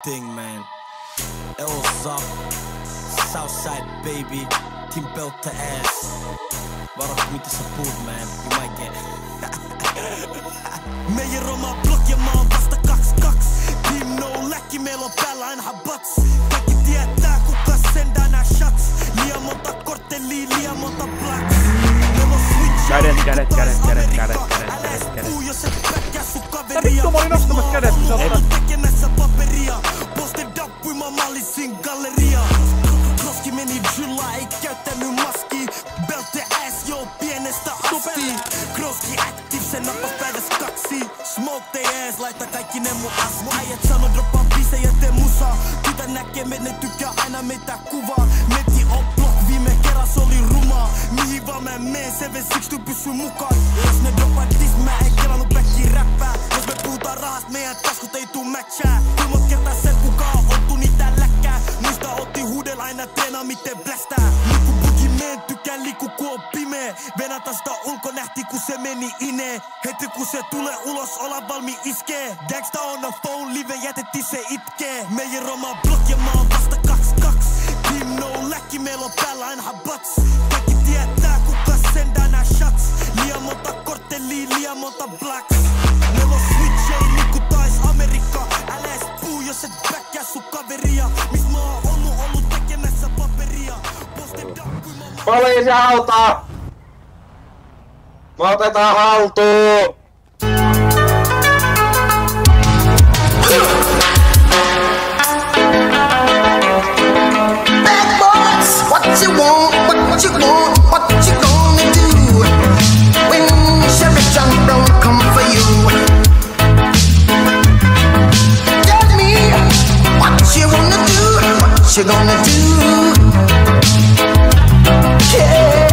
thing, man. Elsa, Southside baby, Team Belt to ass. Varat mitä sä puhut, man, you might get. Meidän oma blok ja mä oon vasta 2-2. Team no läkki, meillä on päällä aina bats. Kaikki tietää kuka sendää nää shots. Liian monta korttelia, liian monta blacks. Meillä on switch. Kädet. Tää vittu mä olin nostamassa kädet, kun sä otat. Tekemässä paperia. Posted up with mä mallisin galleria. Kroski meni Julla, ei käyttänyt maski. Belte ass, joo pienestä asti. Kroski active, se nappas päiväs 2. Smoke they ass, laita kaikki ne mun asmu. Äijät sano droppaa biisejä, tee musaa. Tytä näkee, ne tykkää aina meitä kuvaa. Meti on block, viime kerras oli rumaa. Mihin vaan mä meen, 762 pysy mukaan. Jos ne droppaa dis, mä en kelannut backiin räppää. Jos me puhutaan rahast, meidän taskut ei tuu matchaa. Kulmat kertaa sen kukaan ottu niitä läkkää. Muista otti huudel aina treenaa miten blästää. Liku bugi meen, tykkään liku ku on pimee. Venätä sitä ulko nähti ku se meni inee. Heti ku se tulee ulos, olla valmi iskee. Gangsta on the phone, live jätettiin se itkee. Meidän oma blok ja mä oon vasta 2-2. Team no läkki, meillä on päällä aina bats. Kaikki tietää kuka sendää nää shots. Liian monta korttelia, liian monta blacks. Meillä on switch, ei niinku tais Amerikka. Älä ees puu, jos et backkää sun kaveria. Mis mä oon ollut tekemässä paperia. Posted up, kun mä Poliisi auto! Me otetaan haltuun! Bad boys, what you want, what you want, what you gonna do when Sheriff John Brown come for you? Tell me what you wanna do, what you gonna do? Yeah.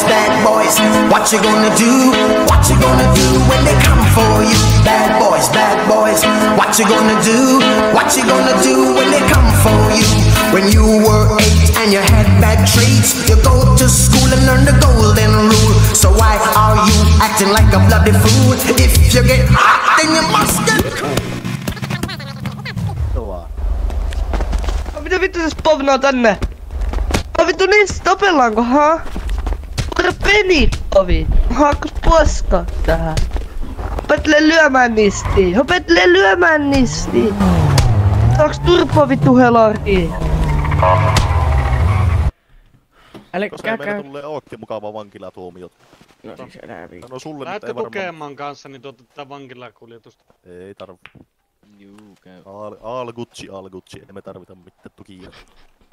Bad boys, what you gonna do? What you gonna do when they come for you? Bad boys, what you gonna do? What you gonna do when they come for you? When you were 8 and you had bad traits, you go to school and learn the golden rule. So why are you acting like a bloody fool? If you get hot, then you must get. Mitä vittu se spavnaa tänne? Vittu niin stopellaanko, haa? Ota penippovi! Haakkus poska tähän! Opettele lyömään nistiin! Saaks turpo vittu helari? Koska ei meillä tulee ookke mukavaa vankilatuomiot. No siis enää vittu. No sulle nyt Lähdette ei varmaan... Tukeman kanssa, niin tuotte tätä vankilakuljetusta. Ei tarvi. Juu, käy. Al Gucci, ei me tarvita mitään tukia.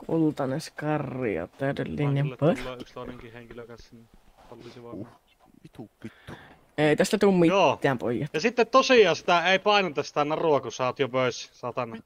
Kultainen skarri ja täydellinen Vankille pöt. tulee yksi toinenkin henkilö kanssa, niin olisi vaan. Vittu. Ei tästä tuu mitään pojat. Ja sitten tosiaan sitä ei paineta sitä narua, kun sä oot jo pois, satana.